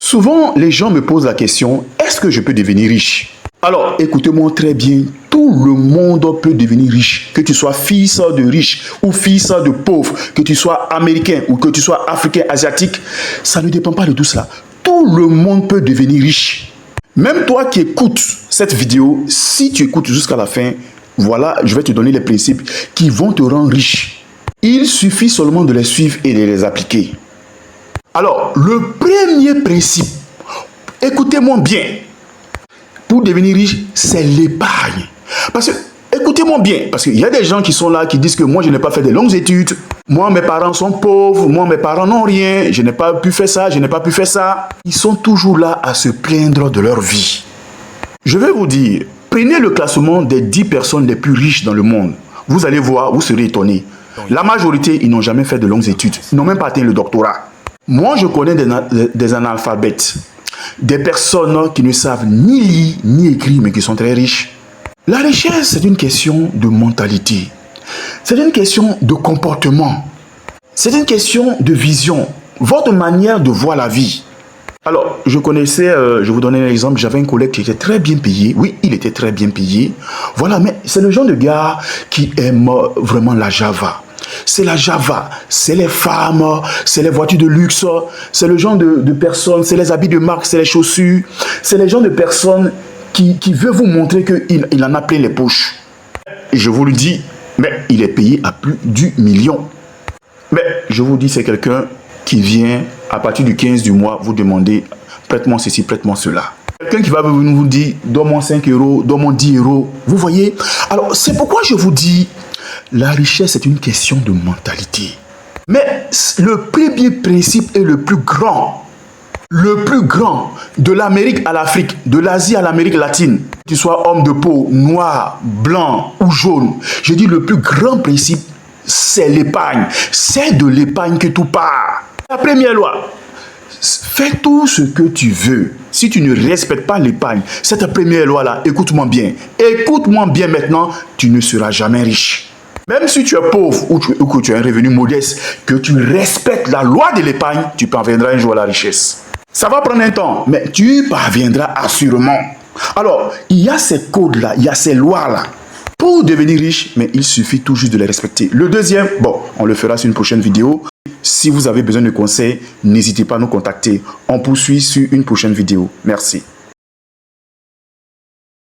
Souvent, les gens me posent la question, est-ce que je peux devenir riche? Alors, écoutez-moi très bien, tout le monde peut devenir riche. Que tu sois fils de riche ou fils de pauvre, que tu sois américain ou que tu sois africain, asiatique, ça ne dépend pas de tout cela. Tout le monde peut devenir riche. Même toi qui écoutes cette vidéo, si tu écoutes jusqu'à la fin, voilà, je vais te donner les principes qui vont te rendre riche. Il suffit seulement de les suivre et de les appliquer. Alors, le premier principe, écoutez-moi bien, pour devenir riche, c'est l'épargne. Parce que, écoutez-moi bien, parce qu'il y a des gens qui sont là, qui disent que moi, je n'ai pas fait de longues études, moi, mes parents sont pauvres, moi, mes parents n'ont rien, je n'ai pas pu faire ça, je n'ai pas pu faire ça. Ils sont toujours là à se plaindre de leur vie. Je vais vous dire, prenez le classement des 10 personnes les plus riches dans le monde. Vous allez voir, vous serez étonnés. La majorité, ils n'ont jamais fait de longues études, ils n'ont même pas atteint le doctorat. Moi, je connais des analphabètes, des personnes qui ne savent ni lire ni écrire, mais qui sont très riches. La richesse, c'est une question de mentalité. C'est une question de comportement. C'est une question de vision. Votre manière de voir la vie. Alors, je connaissais, je vous donnais un exemple, j'avais un collègue qui était très bien payé. Oui, il était très bien payé. Voilà, mais c'est le genre de gars qui aime vraiment la Java. C'est la Java, c'est les femmes, c'est les voitures de luxe, c'est le genre de personnes, c'est les habits de marque, c'est les chaussures, c'est les gens de personnes qui veulent vous montrer qu'il en a plein les poches. Je vous le dis, mais il est payé à plus du million. Mais je vous dis, c'est quelqu'un qui vient à partir du 15 du mois vous demander prête-moi ceci, prête-moi cela. Quelqu'un qui va venir vous dire donne-moi 5 euros, donne-moi 10 euros. Vous voyez? Alors, c'est pourquoi je vous dis, la richesse est une question de mentalité. Mais le premier principe est le plus grand de l'Amérique à l'Afrique, de l'Asie à l'Amérique latine. Que tu sois homme de peau, noir, blanc ou jaune, je dis le plus grand principe, c'est l'épargne. C'est de l'épargne que tout part. La première loi, fais tout ce que tu veux. Si tu ne respectes pas l'épargne, cette première loi-là, écoute-moi bien. Écoute-moi bien maintenant, tu ne seras jamais riche. Même si tu es pauvre ou que tu as un revenu modeste, que tu respectes la loi de l'épargne, tu parviendras un jour à la richesse. Ça va prendre un temps, mais tu parviendras assurément. Alors, il y a ces codes-là, il y a ces lois-là. Pour devenir riche, mais il suffit tout juste de les respecter. Le deuxième, bon, on le fera sur une prochaine vidéo. Si vous avez besoin de conseils, n'hésitez pas à nous contacter. On poursuit sur une prochaine vidéo. Merci.